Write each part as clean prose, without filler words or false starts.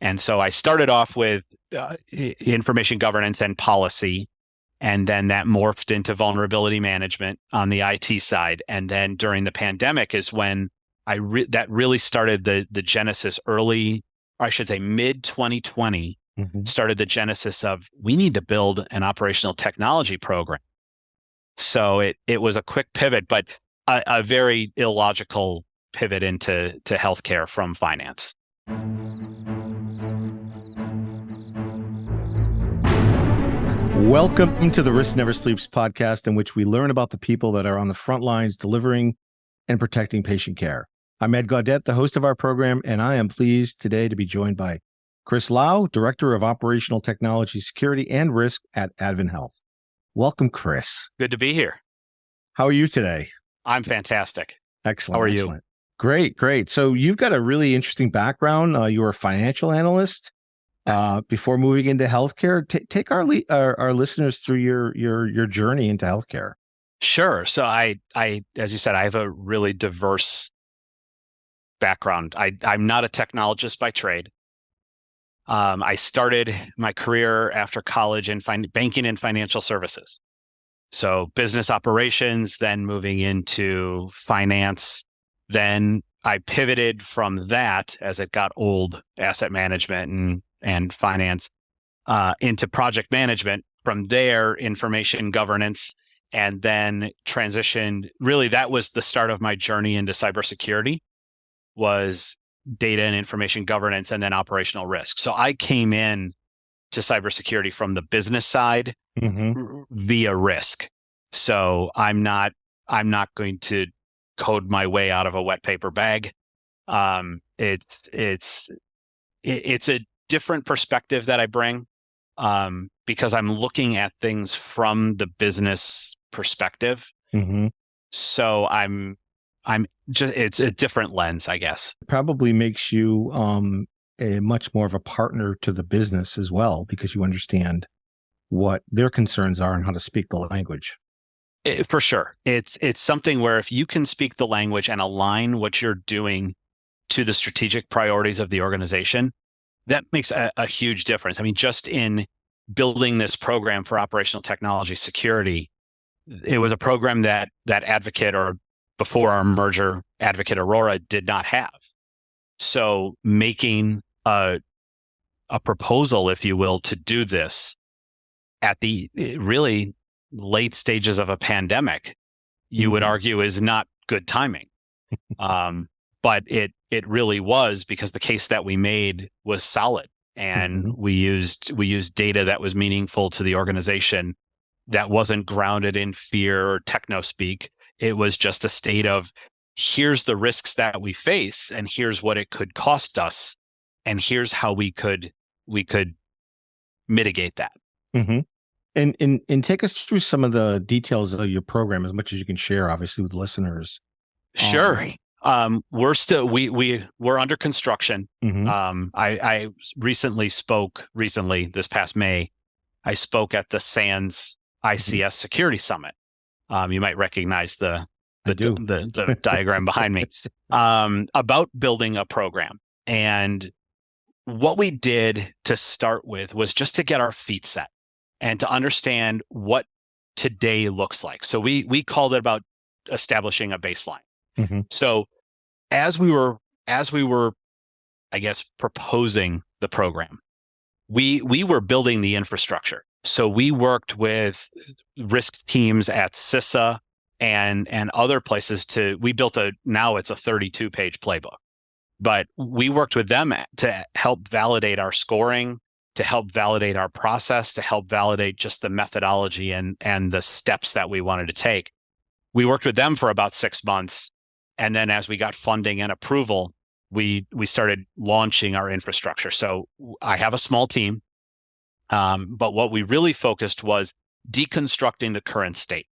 And so I started off with information governance and policy, and then that morphed into vulnerability management on the IT side. And then during the pandemic is when that really started the genesis mid 2020, started the genesis of we need to build an operational technology program. So it was a quick pivot, but a very illogical pivot into healthcare from finance. Welcome to the Risk Never Sleeps podcast, in which we learn about the people that are on the front lines delivering and protecting patient care. I'm Ed Gaudet, the host of our program, and I am pleased today to be joined by Chris Lau, Director of Operational Technology Security and Risk at Advent Health. Welcome, Chris. Good to be here. How are you today? I'm fantastic. Excellent. How are excellent. you? Great. So you've got a really interesting background. You were a financial analyst before moving into healthcare. Take our listeners through your journey into healthcare. Sure. So I, as you said, I have a really diverse background. I'm not a technologist by trade. I started my career after college in banking and financial services. So business operations, then moving into finance. Then I pivoted from that as it got old, asset management and finance, into project management. From there, information governance, and then transitioned. Really, that was the start of my journey into cybersecurity, was data and information governance, and then operational risk. So I came in to cybersecurity from the business side via risk. So I'm not going to code my way out of a wet paper bag. It's a different perspective that I bring, because I'm looking at things from the business perspective. So it's a different lens, I guess. It probably makes you a much more of a partner to the business as well, because you understand what their concerns are and how to speak the language. For sure. It's something where if you can speak the language and align what you're doing to the strategic priorities of the organization, that makes a huge difference. I mean, just in building this program for operational technology security, it was a program that Advocate, or before our merger, Advocate Aurora, did not have. So making a proposal, if you will, to do this at the really late stages of a pandemic, you would argue is not good timing. But it really was, because the case that we made was solid, and we used data that was meaningful to the organization, that wasn't grounded in fear or techno speak. It was just a state of, here's the risks that we face, and here's what it could cost us, and here's how we could mitigate that. And take us through some of the details of your program, as much as you can share, obviously, with listeners. Sure. We're under construction. I recently, this past May, I spoke at the SANS ICS Security Summit. You might recognize the diagram behind me, about building a program. And what we did to start with was just to get our feet set and to understand what today looks like. So we called it about establishing a baseline. So as we were, I guess, proposing the program, we were building the infrastructure. So we worked with risk teams at CISA and other places we built now it's a 32-page playbook, but we worked with them to help validate our scoring, to help validate our process, to help validate just the methodology and the steps that we wanted to take. We worked with them for about 6 months. And then as we got funding and approval, we started launching our infrastructure. So I have a small team, but what we really focused was deconstructing the current state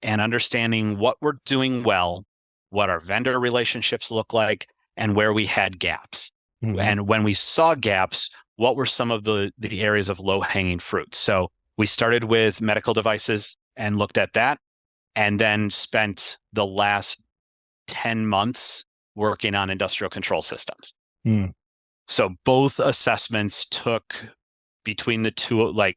and understanding what we're doing well, what our vendor relationships look like, and where we had gaps. And when we saw gaps, what were some of the areas of low-hanging fruit? So we started with medical devices and looked at that, and then spent the last 10 months working on industrial control systems. So both assessments took between the two, like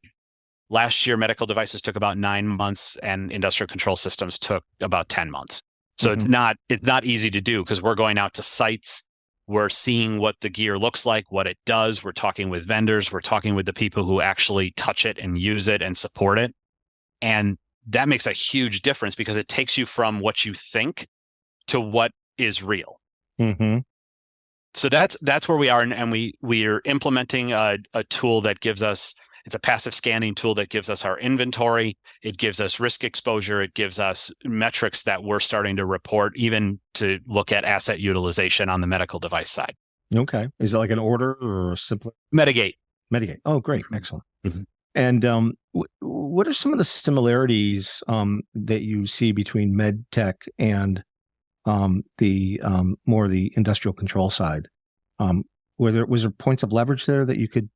last year, medical devices took about 9 months and industrial control systems took about 10 months. So it's not easy to do because we're going out to sites. We're seeing what the gear looks like, what it does. We're talking with vendors. We're talking with the people who actually touch it and use it and support it. And that makes a huge difference because it takes you from what you think to what is real. So that's where we are. And we are implementing a tool that gives us, it's a passive scanning tool that gives us our inventory. It gives us risk exposure. It gives us metrics that we're starting to report, even to look at asset utilization on the medical device side. Okay. Is it like an order or a simpler? Mitigate. Oh, great. Excellent. And what are some of the similarities that you see between MedTech and the more the industrial control side? Was there points of leverage there that you could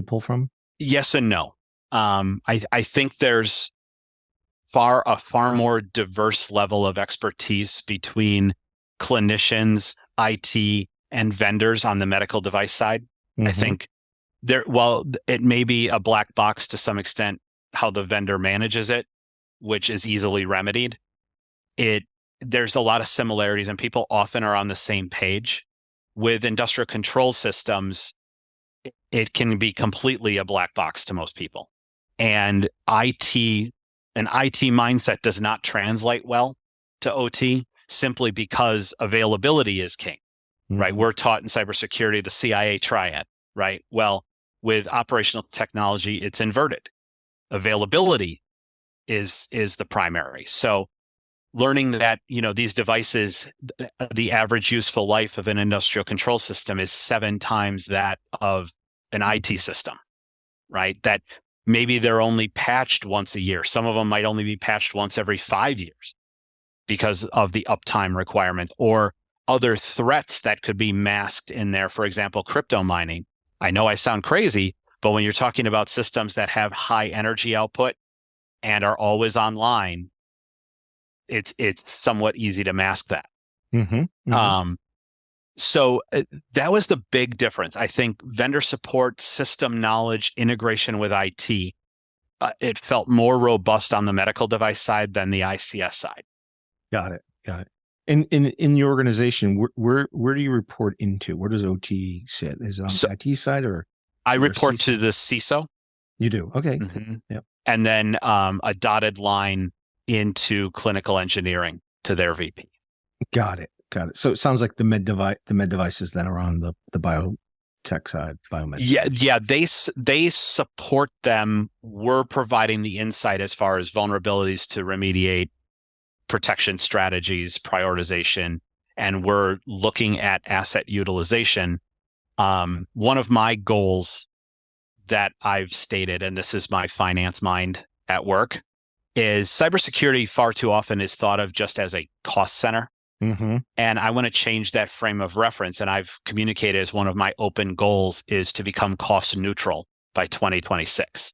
pull from? Yes and no. I think there's a far more diverse level of expertise between clinicians, IT, and vendors on the medical device side. I think while it may be a black box to some extent how the vendor manages it, which is easily remedied, there's a lot of similarities and people often are on the same page. With industrial control systems, it can be completely a black box to most people. And an IT mindset does not translate well to OT simply because availability is king, right? We're taught in cybersecurity, the CIA triad, right? Well, with operational technology, it's inverted. Availability is the primary. So learning that, these devices, the average useful life of an industrial control system is 7 times that of an IT system, right? That maybe they're only patched once a year. Some of them might only be patched once every 5 years because of the uptime requirement or other threats that could be masked in there. For example, crypto mining. I know I sound crazy, but when you're talking about systems that have high energy output and are always online, it's somewhat easy to mask that. So that was the big difference. I think vendor support, system knowledge, integration with IT, it felt more robust on the medical device side than the ICS side. Got it. In your organization, where do you report into? Where does OT sit? Is it on the IT side or? I report to the CISO. You do? Okay. Yep. And then a dotted line into clinical engineering to their VP. Got it. So it sounds like the med devices then are on the biotech side, biomed. Yeah. They support them. We're providing the insight as far as vulnerabilities to remediate, protection strategies, prioritization, and we're looking at asset utilization. One of my goals that I've stated, and this is my finance mind at work, is cybersecurity far too often is thought of just as a cost center. And I want to change that frame of reference. And I've communicated as one of my open goals is to become cost neutral by 2026.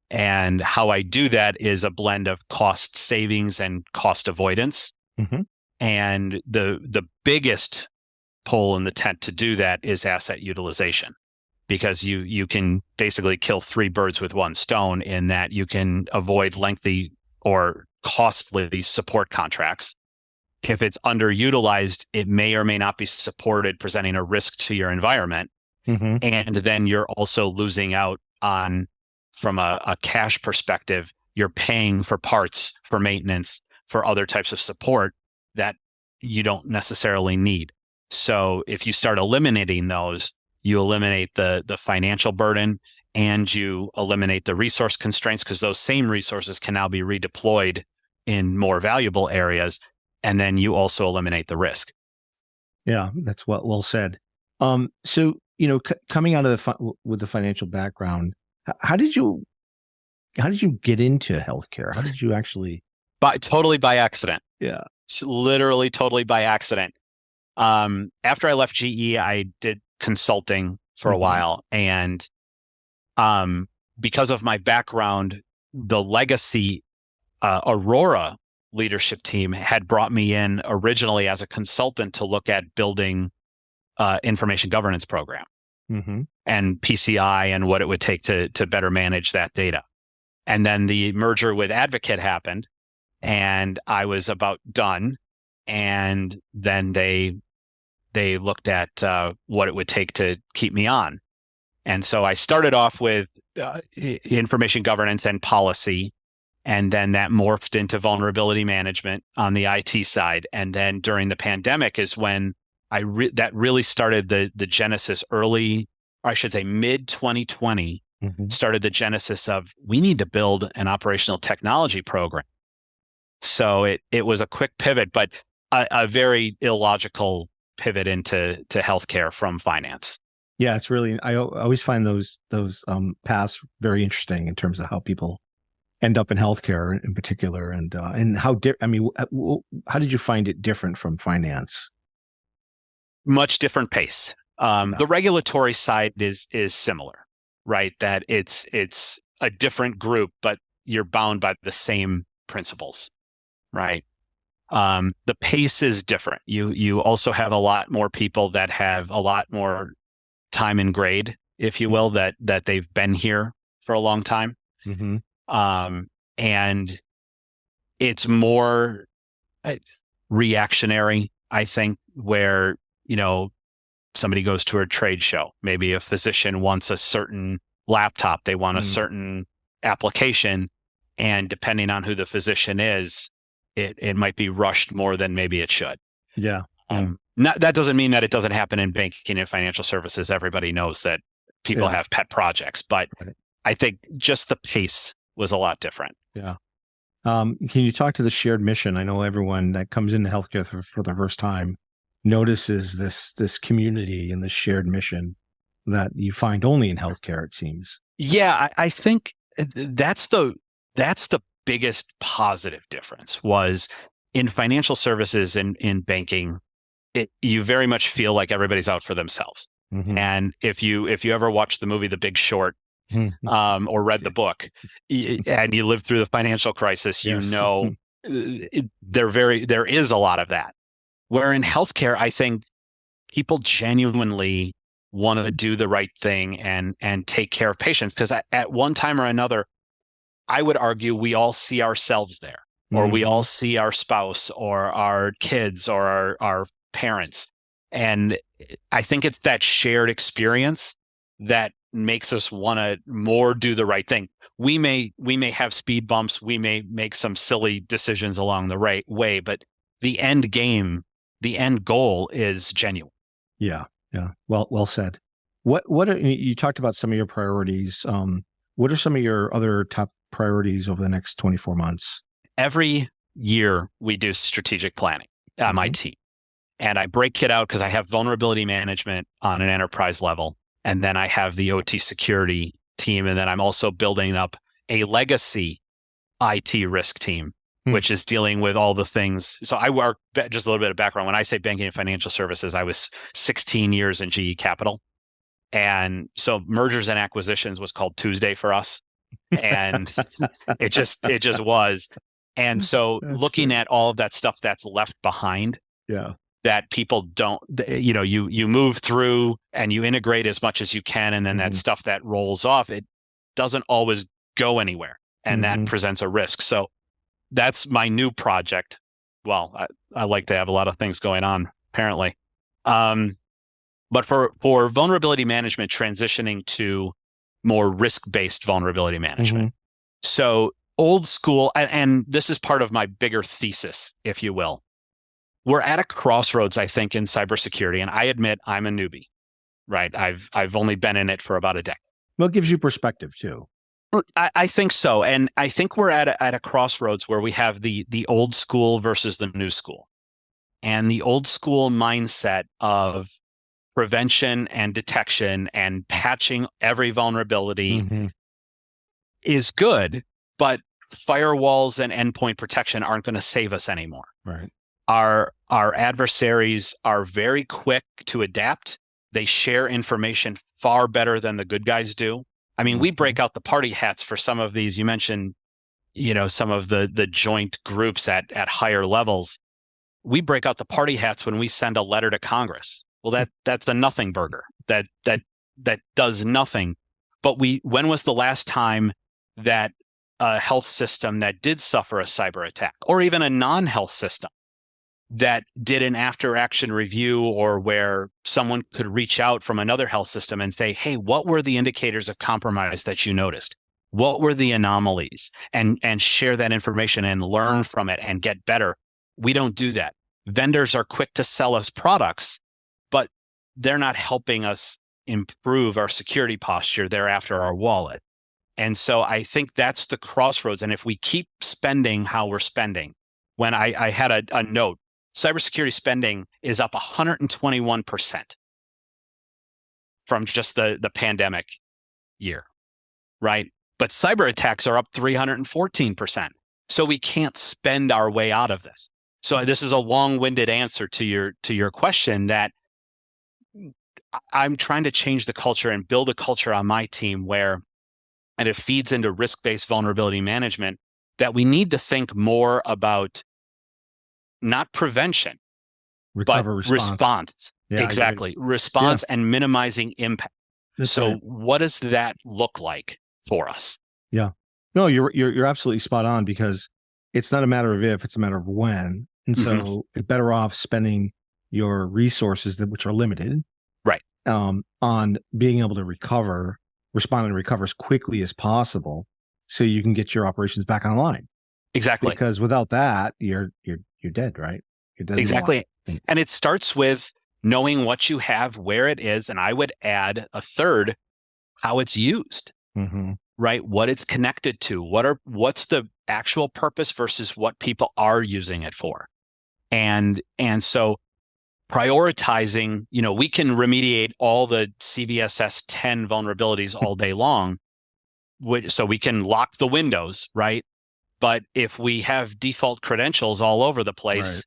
And how I do that is a blend of cost savings and cost avoidance. And the biggest pole in the tent to do that is asset utilization, because you can basically kill 3 birds with 1 stone in that you can avoid lengthy or costly support contracts. If it's underutilized, it may or may not be supported, presenting a risk to your environment. And then you're also losing out on, from a cash perspective, you're paying for parts, for maintenance, for other types of support that you don't necessarily need. So if you start eliminating those, you eliminate the financial burden and you eliminate the resource constraints, because those same resources can now be redeployed in more valuable areas. And then you also eliminate the risk. Yeah, that's well said. So, coming out of with the financial background, how did you get into healthcare? How did you actually? Totally by accident. Yeah. It's literally totally by accident. After I left GE, I did consulting for a while. And because of my background, the legacy Aurora leadership team had brought me in originally as a consultant to look at building information governance program. and PCI and what it would take to better manage that data. And then the merger with Advocate happened, and I was about done. And then they looked at what it would take to keep me on. And so I started off with information governance and policy, and then that morphed into vulnerability management on the IT side. And then during the pandemic is when that really started the genesis early, or I should say mid 2020, started the genesis of we need to build an operational technology program. So it was a quick pivot, but a very illogical pivot into healthcare from finance. Yeah, it's really, I always find those paths very interesting in terms of how people end up in healthcare in particular, and how how did you find it different from finance? Much different pace. The regulatory side is similar, right? That it's a different group, but you're bound by the same principles, right? The pace is different. You also have a lot more people that have a lot more time in grade, if you will, that they've been here for a long time. And it's more reactionary, I think, where, somebody goes to a trade show. Maybe a physician wants a certain laptop, they want a certain application, and depending on who the physician is, it might be rushed more than maybe it should. Yeah. That doesn't mean that it doesn't happen in banking and financial services. Everybody knows that people have pet projects, but I think just the pace was a lot different. Yeah. Can you talk to the shared mission? I know everyone that comes into healthcare for the first time notices this community and this shared mission that you find only in healthcare, it seems. Yeah, I think that's the biggest positive difference was in financial services and in banking. You very much feel like everybody's out for themselves. And if you ever watched the movie The Big Short, or read the book, and you lived through the financial crisis, there is a lot of that. Where in healthcare, I think people genuinely want to do the right thing and take care of patients, because at one time or another, I would argue we all see ourselves there, or we all see our spouse or our kids or our parents. And I think it's that shared experience that makes us want to more do the right thing. We may have speed bumps. We may make some silly decisions along the right way, but the end game, the end goal is genuine. Yeah. Yeah. Well said. What you talked about some of your priorities. What are some of your other top priorities over the next 24 months? Every year we do strategic planning at my team, and I break it out because I have vulnerability management on an enterprise level. And then I have the OT security team. And then I'm also building up a legacy IT risk team, which is dealing with all the things. So I work, just a little bit of background. When I say banking and financial services, I was 16 years in GE Capital. And so mergers and acquisitions was called Tuesday for us. And it just was. And so looking at all of that stuff that's left behind. Yeah. That people don't, you move through and you integrate as much as you can. And then that stuff that rolls off, it doesn't always go anywhere. And that presents a risk. So that's my new project. Well, I like to have a lot of things going on, apparently. But for vulnerability management, transitioning to more risk-based vulnerability management. So old school, and this is part of my bigger thesis, if you will. We're at a crossroads, I think, in cybersecurity, and I admit I'm a newbie, right? I've only been in it for about a decade. Well, it gives you perspective too. I think so, and I think we're at a crossroads where we have the old school versus the new school, and the old school mindset of prevention and detection and patching every vulnerability is good, but firewalls and endpoint protection aren't going to save us anymore. Right. Our adversaries are very quick to adapt. They share information far better than the good guys do. I mean, we break out the party hats for some of these. You mentioned, some of the joint groups at higher levels. We break out the party hats when we send a letter to Congress. Well, that's a nothing burger. That does nothing. But when was the last time that a health system that did suffer a cyber attack, or even a non-health system that did an after-action review, or where someone could reach out from another health system and say, hey, what were the indicators of compromise that you noticed? What were the anomalies? And share that information and learn from it and get better. We don't do that. Vendors are quick to sell us products, but they're not helping us improve our security posture. They're after our wallet. And so I think that's the crossroads. And if we keep spending how we're spending, when I had a note, cybersecurity spending is up 121% from just the pandemic year, right? But cyber attacks are up 314%. So we can't spend our way out of this. So this is a long-winded answer to your question, that I'm trying to change the culture and build a culture on my team where, and it feeds into risk-based vulnerability management, that we need to think more about not prevention, response. Yeah, exactly. Response and minimizing impact. That's right. What does that look like for us? Yeah. No, you're absolutely spot on, because it's not a matter of if, it's a matter of when. And so you're better off spending your resources, which are limited, right, on being able to respond and recover as quickly as possible, so you can get your operations back online. Exactly. Because without that, you're dead, right? You're dead. Exactly. And it starts with knowing what you have, where it is, and I would add a third, how it's used. Right? What it's connected to, what's the actual purpose versus what people are using it for. And so prioritizing, we can remediate all the CVSS 10 vulnerabilities all day long. So we can lock the windows, right? But if we have default credentials all over the place,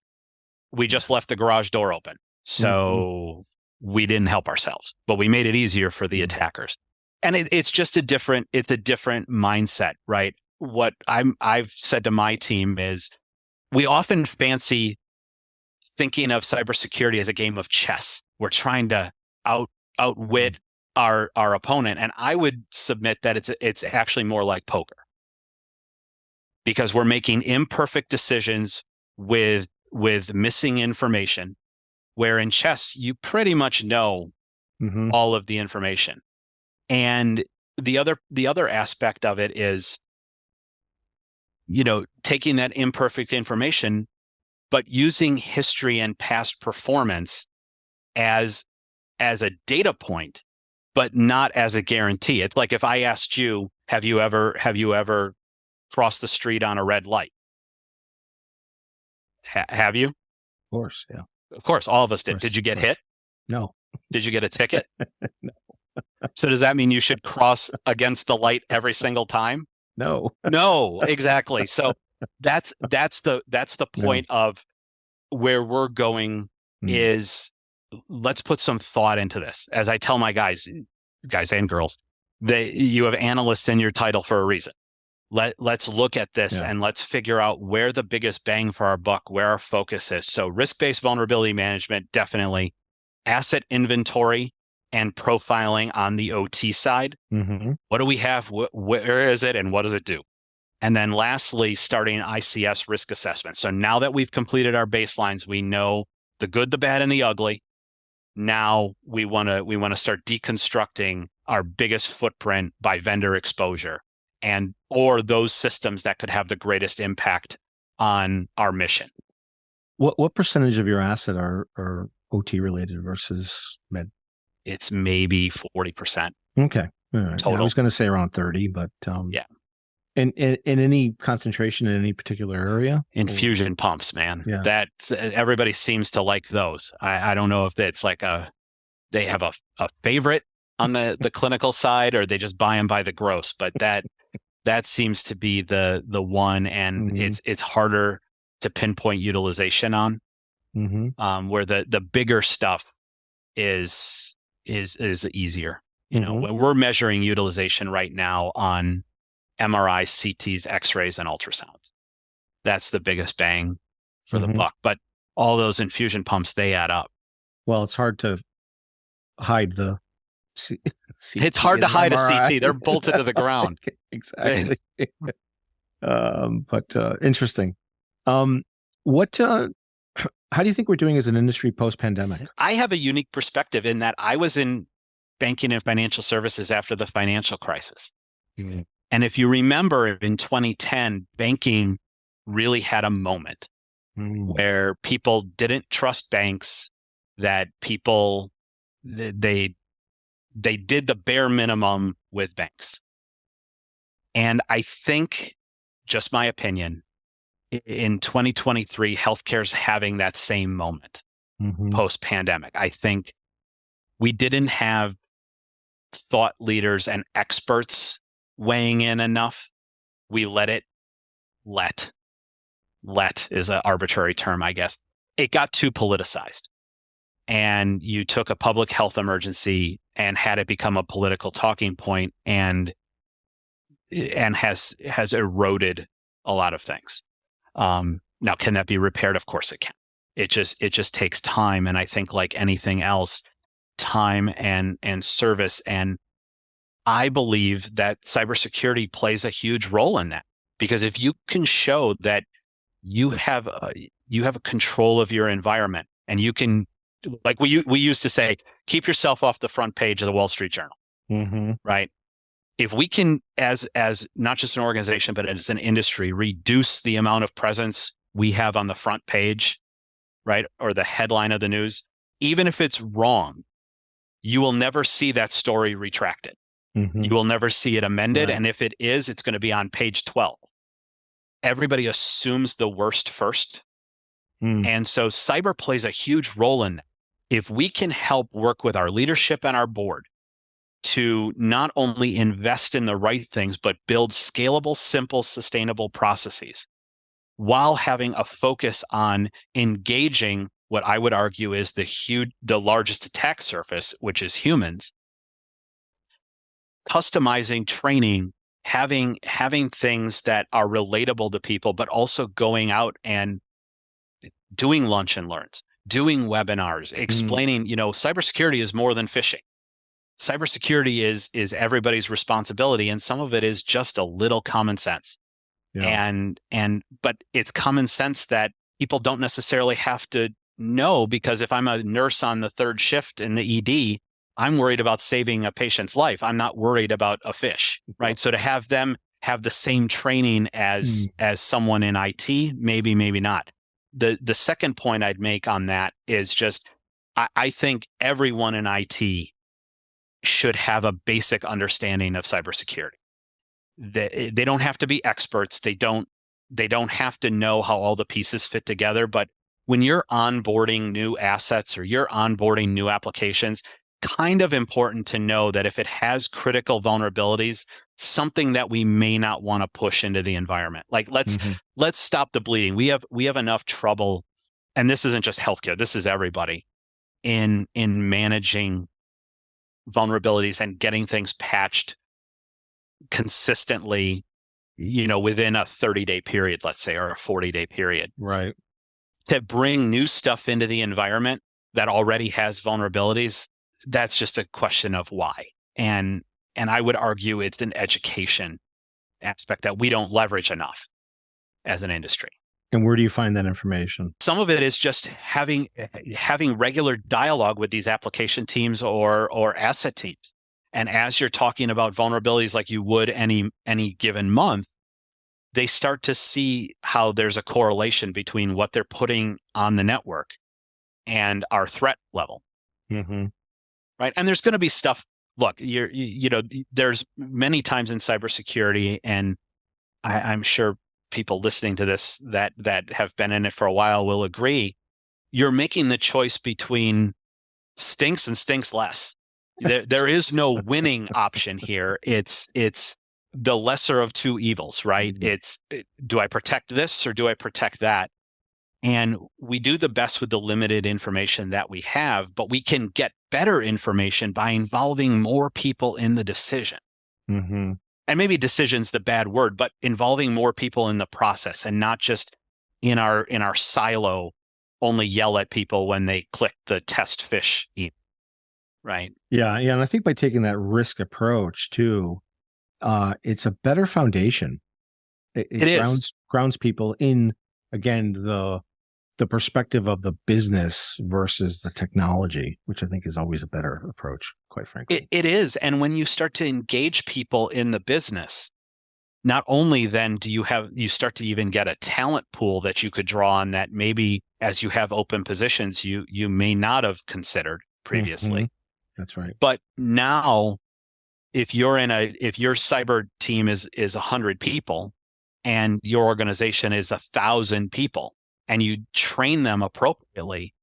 we just left the garage door open. So we didn't help ourselves, but we made it easier for the attackers. And it's just a different mindset, right? What I've said to my team is, we often fancy thinking of cybersecurity as a game of chess. We're trying to outwit our opponent, and I would submit that it's actually more like poker, because we're making imperfect decisions with missing information, where in chess you pretty much know all of the information. And the other aspect of it is, taking that imperfect information, but using history and past performance as a data point, but not as a guarantee. It's like if I asked you, have you ever crossed the street on a red light? Have you? Of course, yeah. Of course, all of us did. Did you get hit? No. Did you get a ticket? No. So does that mean you should cross against the light every single time? No. No, exactly. So that's the point of where we're going is, let's put some thought into this. As I tell my guys and girls, you have analysts in your title for a reason. Let's look at this and let's figure out where the biggest bang for our buck, where our focus is. So risk-based vulnerability management, definitely. Asset inventory and profiling on the OT side. What do we have? Where is it? And what does it do? And then lastly, starting ICS risk assessment. So now that we've completed our baselines, we know the good, the bad, and the ugly. Now we want to start deconstructing our biggest footprint by vendor exposure, or those systems that could have the greatest impact on our mission. What percentage of your asset are OT related versus med? It's maybe 40%. Okay. All right. Total. I was going to say around 30, but yeah. And any concentration in any particular area? Infusion pumps, man. Yeah. That everybody seems to like those. I don't know if it's like they have a favorite on the clinical side, or they just buy them by the gross, but that seems to be the one, and it's harder to pinpoint utilization on. Where the bigger stuff is easier. We're measuring utilization right now on MRIs, CTs, X-rays, and ultrasounds. That's the biggest bang for the buck. But all those infusion pumps, they add up. Well, it's hard to hide the It's hard to hide MRI. a CT. They're bolted to the ground. Exactly. But interesting. How do you think we're doing as an industry post-pandemic? I have a unique perspective in that I was in banking and financial services after the financial crisis. Mm. And if you remember in 2010, banking really had a moment where people didn't trust banks, that people, they did the bare minimum with banks. And I think, just my opinion, in 2023, healthcare's having that same moment post-pandemic. I think we didn't have thought leaders and experts weighing in enough. We let is an arbitrary term, I guess. It got too politicized. And you took a public health emergency and had it become a political talking point, and has eroded a lot of things. Now, can that be repaired? Of course it can. It just takes time. And I think, like anything else, time and service. And I believe that cybersecurity plays a huge role in that, because if you can show that you have a control of your environment, and you can, like we used to say, keep yourself off the front page of the Wall Street Journal, right? If we can, as not just an organization, but as an industry, reduce the amount of presence we have on the front page, right, or the headline of the news, even if it's wrong, you will never see that story retracted. You will never see it amended. Right. And if it is, it's going to be on page 12. Everybody assumes the worst first. And so cyber plays a huge role in that. If we can help work with our leadership and our board to not only invest in the right things, but build scalable, simple, sustainable processes, while having a focus on engaging what I would argue is the largest attack surface, which is humans, customizing training, having things that are relatable to people, but also going out and doing lunch and learns, doing webinars, explaining, cybersecurity is more than phishing. Cybersecurity is everybody's responsibility, and some of it is just a little common sense. Yeah. But it's common sense that people don't necessarily have to know, because if I'm a nurse on the third shift in the ED, I'm worried about saving a patient's life. I'm not worried about a fish, right? So to have them have the same training as someone in IT, maybe not. The second point I'd make on that is just, I think everyone in IT should have a basic understanding of cybersecurity. They don't have to be experts. They don't have to know how all the pieces fit together. But when you're onboarding new assets or you're onboarding new applications, kind of important to know that if it has critical vulnerabilities, something that we may not want to push into the environment. Like let's stop the bleeding. We have enough trouble, and this isn't just healthcare, this is everybody, in managing vulnerabilities and getting things patched consistently, within a 30-day period, let's say, or a 40-day period. Right. To bring new stuff into the environment that already has vulnerabilities, that's just a question of why. And I would argue it's an education aspect that we don't leverage enough as an industry. And where do you find that information? Some of it is just having regular dialogue with these application teams or asset teams. And as you're talking about vulnerabilities like you would any given month, they start to see how there's a correlation between what they're putting on the network and our threat level. Right. And there's going to be stuff. Look, there's many times in cybersecurity, and I'm sure people listening to this that have been in it for a while will agree, you're making the choice between stinks and stinks less. There is no winning option here. It's the lesser of two evils, right? Do I protect this or do I protect that? And we do the best with the limited information that we have, but we can get better information by involving more people in the decision. And maybe decision's the bad word, but involving more people in the process, and not just in our silo, only yell at people when they click the test fish email. right? Yeah. And I think by taking that risk approach too, it's a better foundation. It It is. grounds people in, again, the perspective of the business versus the technology, which I think is always a better approach, quite frankly. It is. And when you start to engage people in the business, not only then do you start to even get a talent pool that you could draw on that maybe as you have open positions, you may not have considered previously. That's right. But now if your cyber team is 100 people and your organization is 1,000 people and you train them appropriately,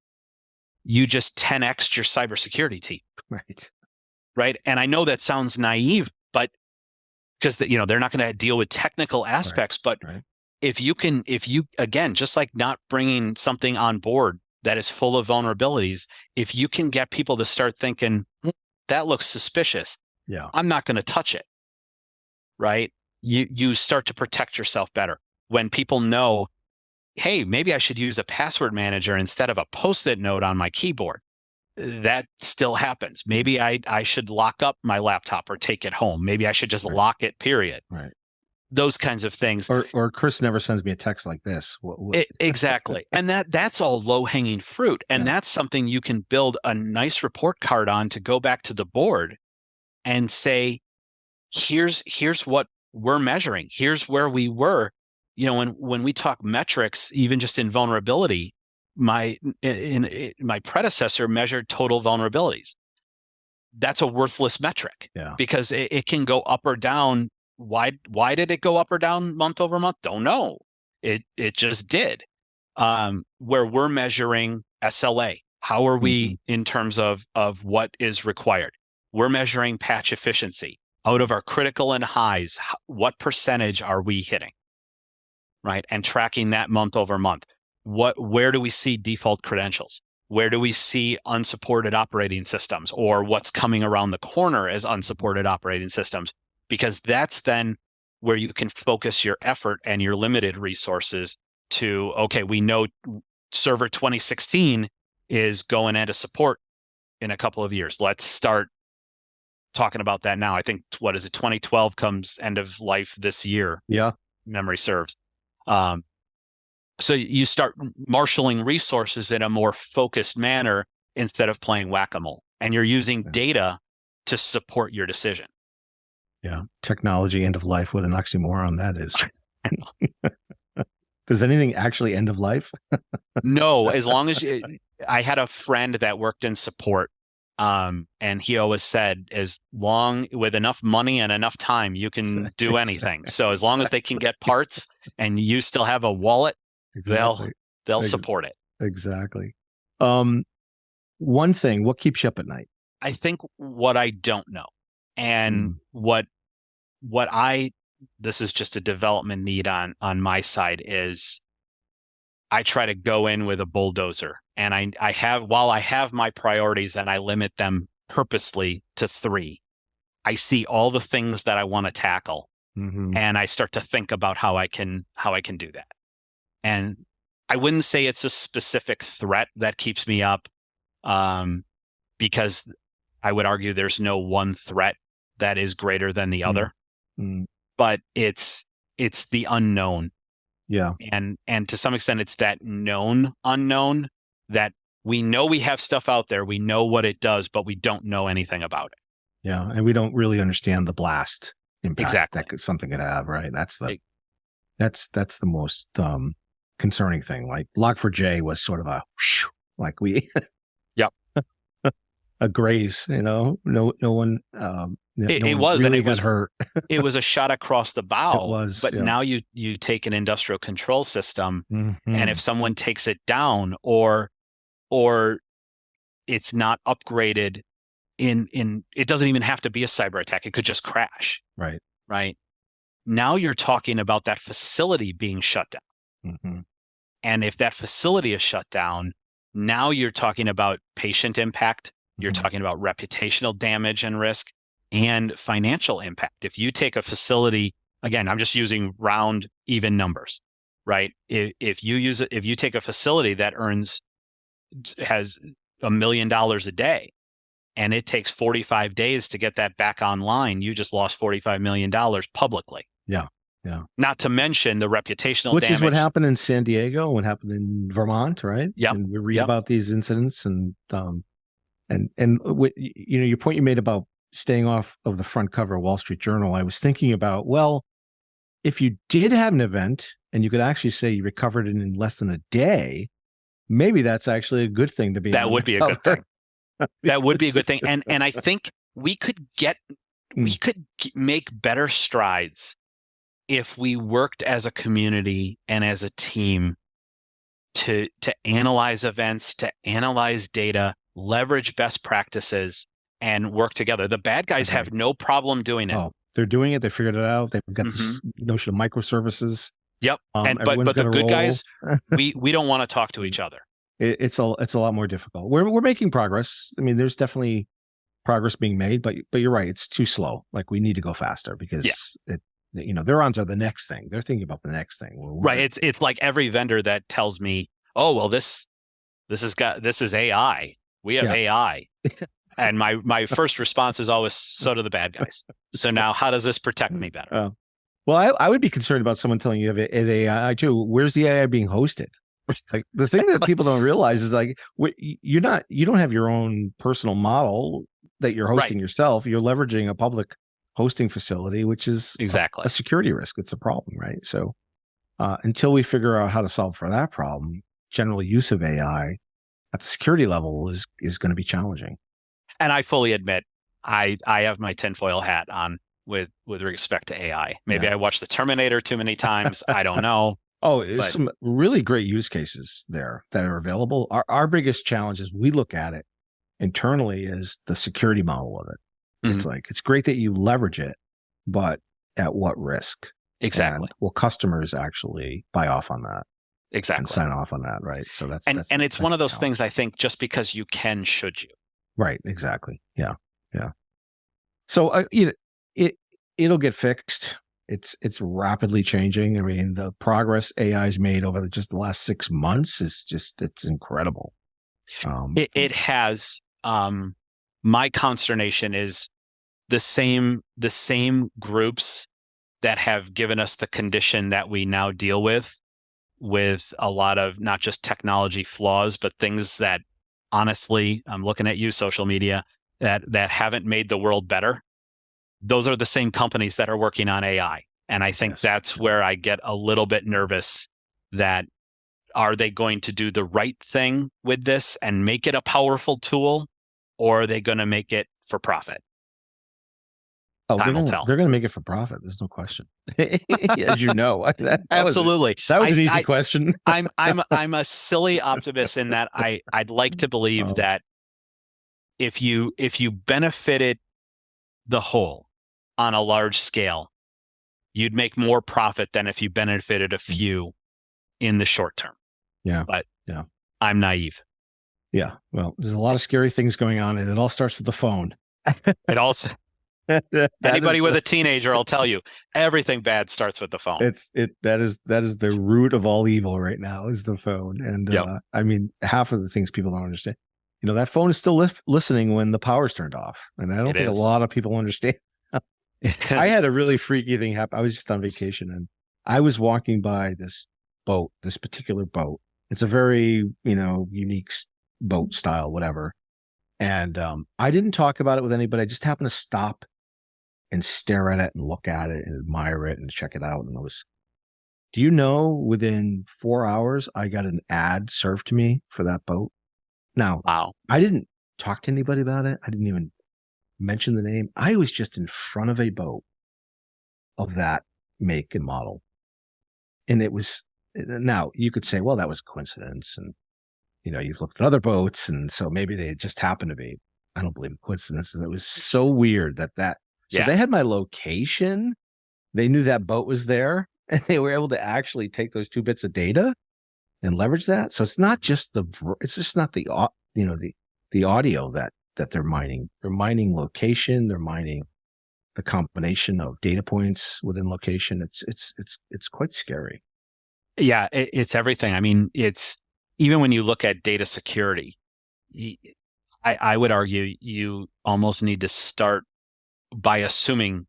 you just 10x your cybersecurity team. Right. Right. And I know that sounds naive, but because they're not going to deal with technical aspects, but if you again, just like not bringing something on board that is full of vulnerabilities, if you can get people to start thinking, that looks suspicious, I'm not going to touch it, right? You start to protect yourself better. When people know, hey, maybe I should use a password manager instead of a Post-it note on my keyboard. That still happens. Maybe I should lock up my laptop or take it home. Maybe I should just lock it, period. Right. Those kinds of things. Or Chris never sends me a text like this. Exactly. And that's all low-hanging fruit. And that's something you can build a nice report card on to go back to the board and say, here's what we're measuring. Here's where we were. When we talk metrics, even just in vulnerability, my predecessor measured total vulnerabilities. That's a worthless metric because it can go up or down. Why did it go up or down month over month? Don't know. It just did. Where we're measuring SLA, how are we in terms of what is required? We're measuring patch efficiency. Out of our critical and highs, what percentage are we hitting? Right, and tracking that month over month. Where do we see default credentials? Where do we see unsupported operating systems, or what's coming around the corner as unsupported operating systems? Because that's then where you can focus your effort and your limited resources to, okay, we know server 2016 is going into support in a couple of years. Let's start talking about that now. I think, 2012 comes end of life this year. Yeah. Memory serves. So you start marshaling resources in a more focused manner instead of playing whack-a-mole, and you're using data to support your decision. Yeah. Technology end of life. What an oxymoron that is. Does anything actually end of life? No, as long as I had a friend that worked in support, and he always said, as long with enough money and enough time, you can do anything. So as long as they can get parts and you still have a wallet, they'll support it. Exactly. One thing, what keeps you up at night? I think what I don't know, and this is just a development need on my side, is I try to go in with a bulldozer, and I have my priorities and I limit them purposely to 3. I see all the things that I want to tackle, and I start to think about how I can do that. And I wouldn't say it's a specific threat that keeps me up, because I would argue there's no one threat that is greater than the other, but it's the unknown. Yeah. And to some extent, it's that known unknown that we know we have stuff out there. We know what it does, but we don't know anything about it. Yeah. And we don't really understand the blast impact that something could have, right? That's the most concerning thing. Like Log4j was sort of a graze, no one, it was, really and it was hurt. It was a shot across the bow. It was, but now you take an industrial control system, and if someone takes it down or it's not upgraded in it doesn't even have to be a cyber attack. It could just crash. Right. Now you're talking about that facility being shut down. And if that facility is shut down, now you're talking about patient impact. You're talking about reputational damage and risk and financial impact. If you take a facility, again, I'm just using round, even numbers, right? If you take a facility that has $1 million a day, and it takes 45 days to get that back online, you just lost $45 million publicly. Yeah. Yeah. Not to mention the reputational Which damage. is what happened in San Diego, what happened in Vermont, right? Yep. And we read about these incidents and your point you made about staying off of the front cover of Wall Street Journal, I was thinking about, well, if you did have an event and you could actually say you recovered it in less than a day, maybe that's actually a good thing to be. That would be a good thing. That would be a good thing. And I think we could make better strides if we worked as a community and as a team to analyze events, to analyze data, leverage best practices, and work together. The bad guys have no problem doing it. Oh, they're doing it. They figured it out. They've got this notion of microservices. Yep. But the good guys, we don't want to talk to each other. It's a lot more difficult. We're making progress. I mean, there's definitely progress being made, but you're right. It's too slow. Like, we need to go faster because they're on to the next thing. They're thinking about the next thing. Right. It's like every vendor that tells me, oh, well, this is AI. We have AI. And my first response is always, so do the bad guys. So now how does this protect me better? Well, I would be concerned about someone telling you have AI too. Where's the AI being hosted? Like, the thing that people don't realize is, like, you don't have your own personal model that you're hosting yourself. You're leveraging a public hosting facility, which is exactly a security risk. It's a problem, right? So until we figure out how to solve for that problem, general use of AI at the security level is going to be challenging. And I fully admit, I have my tinfoil hat on with respect to AI. Maybe I watched The Terminator too many times. I don't know. Oh, there's some really great use cases there that are available. Our biggest challenge is we look at it internally as the security model of it. It's like, it's great that you leverage it, but at what risk? Exactly. And will customers actually buy off on that? Exactly. And sign off on that, right? So that's it's one of those things, I think, just because you can, should you? Right. Exactly. Yeah. Yeah. So it'll get fixed. It's rapidly changing. I mean, the progress AI's made over just the last 6 months is it's incredible. It has. My consternation is the same groups that have given us the condition that we now deal with a lot of not just technology flaws, but things that, honestly, I'm looking at you, social media, that haven't made the world better. Those are the same companies that are working on AI. And I think that's where I get a little bit nervous that, are they going to do the right thing with this and make it a powerful tool, or are they going to make it for profit? Time will tell. They're going to make it for profit. There's no question. As you know, absolutely. That was an easy question. I'm a silly optimist in that I'd like to believe that if you benefited the whole on a large scale, you'd make more profit than if you benefited a few in the short term. Yeah. But I'm naive. Yeah. Well, there's a lot of scary things going on, and it all starts with the phone. It also anybody with a teenager will tell you everything bad starts with the phone. That is the root of all evil right now, is the phone. And I mean, half of the things people don't understand. That phone is still listening when the power's turned off, and I don't think a lot of people understand. I had a really freaky thing happen. I was just on vacation, and I was walking by this particular boat. It's a very unique boat style, whatever. And I didn't talk about it with anybody. I just happened to stop and stare at it and look at it and admire it and check it out. And do you know, within 4 hours, I got an ad served to me for that boat. Now, wow. I didn't talk to anybody about it. I didn't even mention the name. I was just in front of a boat of that make and model. And it was, now you could say, well, that was a coincidence. And, you've looked at other boats, and so maybe they just happened to be. I don't believe in coincidences. It was so weird so they had my location. They knew that boat was there, and they were able to actually take those 2 bits of data and leverage that. So it's not just the audio that they're mining. They're mining location. They're mining the combination of data points within location. It's quite scary. Yeah, it's everything. I mean, it's even when you look at data security, I would argue you almost need to start by assuming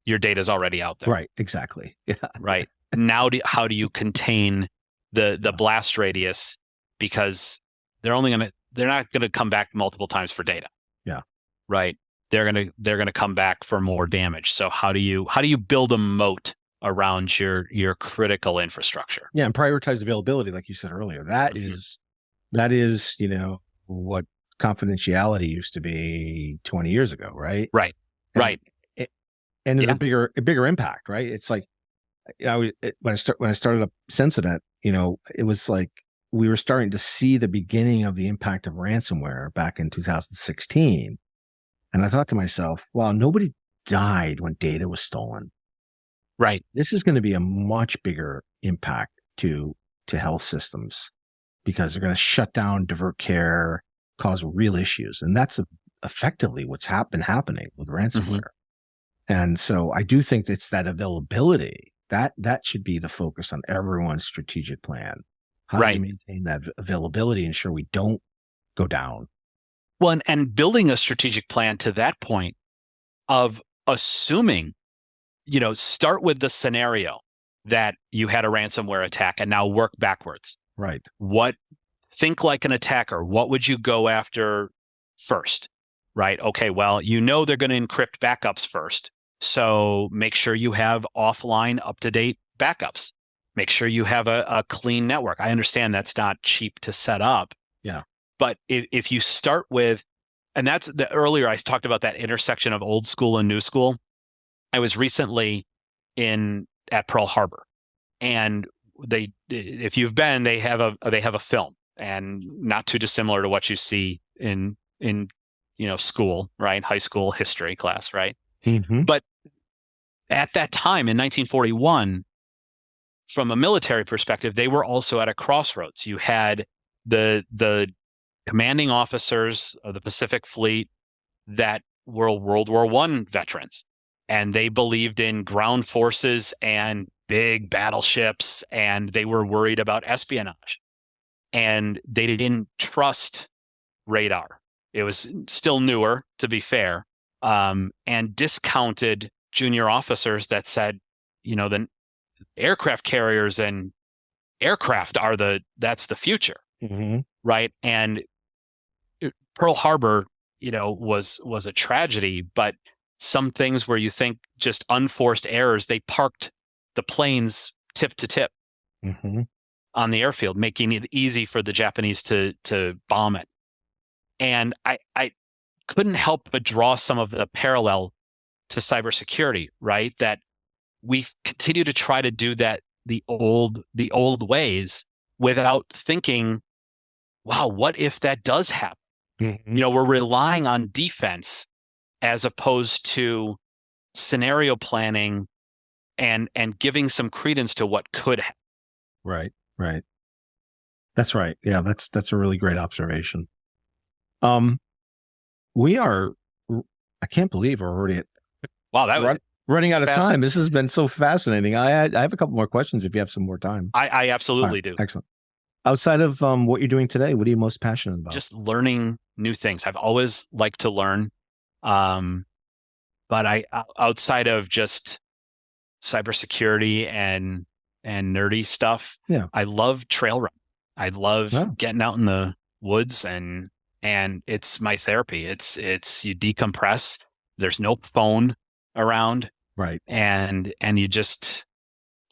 your data is already out there. Right. Exactly. Yeah. Right. Now, how do you contain the blast radius? Because they're not going to come back multiple times for data. Yeah. Right. They're going to come back for more damage. So how do you build a moat around your critical infrastructure? Yeah. And prioritize availability, like you said earlier. That is, what confidentiality used to be 20 years ago. Right. Right. And, right. And there's a bigger impact, right? It's like, when I started up Censinet, it was like we were starting to see the beginning of the impact of ransomware back in 2016. And I thought to myself, wow, nobody died when data was stolen. Right. This is going to be a much bigger impact to health systems because they're going to shut down, divert care, cause real issues. And that's effectively what's been happening with ransomware. Mm-hmm. And so I do think it's that availability that should be the focus on everyone's strategic plan. How do we maintain that availability, ensure we don't go down? Well, and building a strategic plan to that point of assuming, start with the scenario that you had a ransomware attack and now work backwards. Right. Think like an attacker. What would you go after first? Right. Okay. Well, they're going to encrypt backups first. So make sure you have offline up-to-date backups. Make sure you have a clean network. I understand that's not cheap to set up. Yeah. But if you start with, and that's earlier I talked about that intersection of old school and new school. I was recently at Pearl Harbor, and if you've been, they have a film, and not too dissimilar to what you see in school, right? High school history class, right? Mm-hmm. But at that time in 1941, from a military perspective, they were also at a crossroads. You had the commanding officers of the Pacific Fleet that were World War I veterans, and they believed in ground forces and big battleships, and they were worried about espionage, and they didn't trust radar. It was still newer, to be fair, and discounted junior officers that said, the aircraft carriers and aircraft that's the future. Mm-hmm. Right. And Pearl Harbor, was a tragedy, but some things where you think just unforced errors, they parked the planes tip to tip mm-hmm. on the airfield, making it easy for the Japanese to bomb it. And I couldn't help but draw some of the parallel to cybersecurity, right? That we continue to try to do that the old ways without thinking, wow, what if that does happen? Mm-hmm. We're relying on defense as opposed to scenario planning and giving some credence to what could happen. Right. That's right. Yeah, that's a really great observation. We are, I can't believe we're already at running out of time. This has been so fascinating. I have a couple more questions if you have some more time. I absolutely do. Excellent. Outside of what you're doing today, what are you most passionate about? Just learning new things. I've always liked to learn. But outside of just cybersecurity and nerdy stuff, I love trail run. I love getting out in the woods and it's my therapy. It's you decompress. There's no phone around. Right. And you just,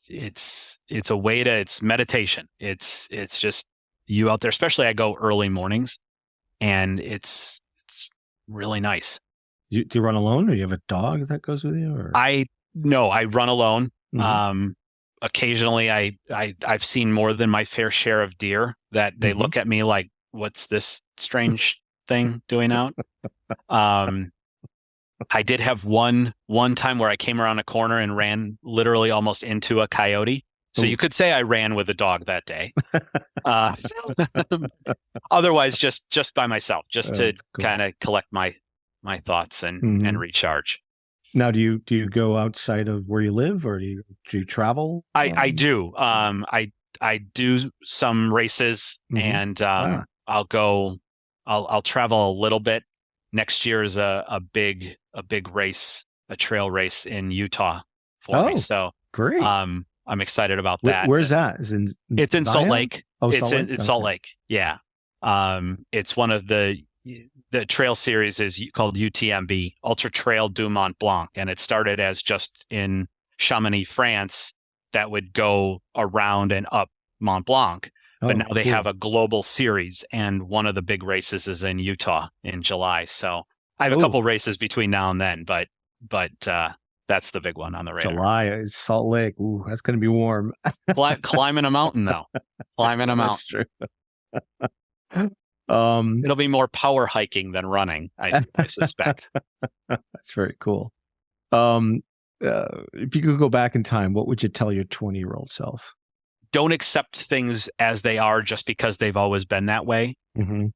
it's a way to, it's meditation. It's just you out there, especially I go early mornings and it's really nice. Do you run alone or you have a dog that goes with you? Or? I run alone. Mm-hmm. Occasionally I've seen more than my fair share of deer that they look at me like, what's this strange thing doing out? I did have one time where I came around a corner and ran literally almost into a coyote. So you could say I ran with a dog that day. Otherwise, just by myself, just to kind of collect my thoughts and recharge. Now, do you go outside of where you live, or do you travel? I do. I do some races, and I'll go I'll travel a little bit. Next year is a big race, a trail race in Utah for me. So great. I'm excited about that. Where's that? It's in Salt Lake. Oh, it's Salt Lake? in Salt Lake. Yeah. It's one of the trail series is called UTMB, Ultra Trail du Mont Blanc, and it started as just in Chamonix, France, that would go around and up Mont Blanc. But now they have a global series, and one of the big races is in Utah in July. So I have a couple races between now and then, but that's the big one on the radar. July is Salt Lake. Ooh, that's going to be warm. Climbing a mountain, though. Climbing a mountain. That's true. It'll be more power hiking than running, I suspect. That's very cool. If you could go back in time, what would you tell your 20-year-old self? Don't accept things as they are just because they've always been that way. Mm-hmm.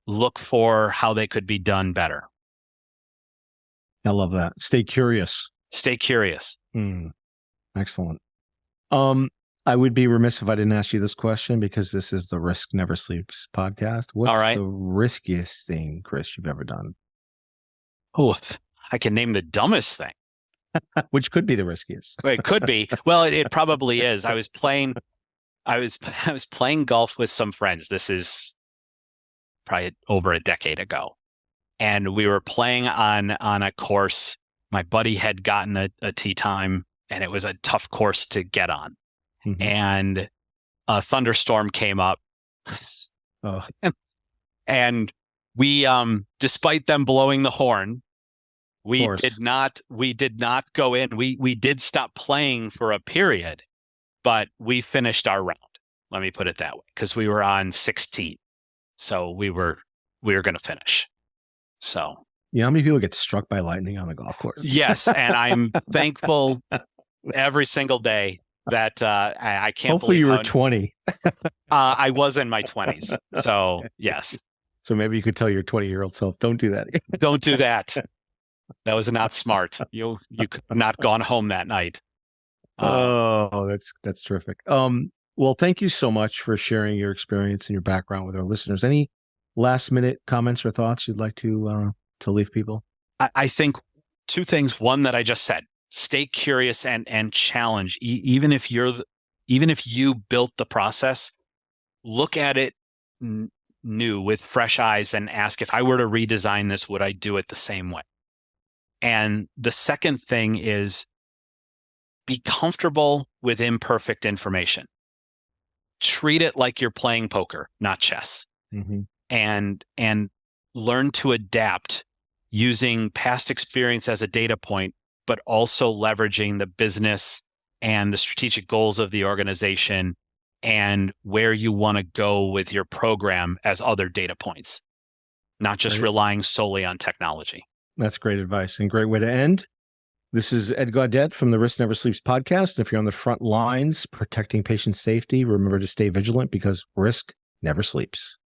Look for how they could be done better. I love that. Stay curious. Stay curious. Excellent. I would be remiss if I didn't ask you this question, because this is the Risk Never Sleeps podcast. What's the riskiest thing, Chris, you've ever done? Oh, I can name the dumbest thing. Which could be the riskiest. It could be. Well, it probably is. I was playing golf with some friends. This is probably over a decade ago. And we were playing on a course. My buddy had gotten a tee time, and it was a tough course to get on. Mm-hmm. And a thunderstorm came up. And we, despite them blowing the horn, we did not go in. We did stop playing for a period, but we finished our round. Let me put it that way, because we were on 16. So we were going to finish. So, how many people get struck by lightning on the golf course? Yes, and I'm thankful every single day that I can't. Hopefully, you were 20. I was in my 20s. So yes. So maybe you could tell your 20-year-old self, "Don't do that. Don't do that. That was not smart. You could not gone home that night." That's terrific. Well, thank you so much for sharing your experience and your background with our listeners. Any last minute comments or thoughts you'd like to leave people? I think two things. One that I just said: stay curious and challenge. Even if you built the process, look at it new with fresh eyes and ask, if I were to redesign this, would I do it the same way? And the second thing is, be comfortable with imperfect information. Treat it like you're playing poker, not chess. Mm-hmm. And learn to adapt using past experience as a data point, but also leveraging the business and the strategic goals of the organization and where you want to go with your program as other data points, not just relying solely on technology. That's great advice and great way to end. This is Ed Gaudet from the Risk Never Sleeps podcast. And if you're on the front lines protecting patient safety, remember to stay vigilant, because risk never sleeps.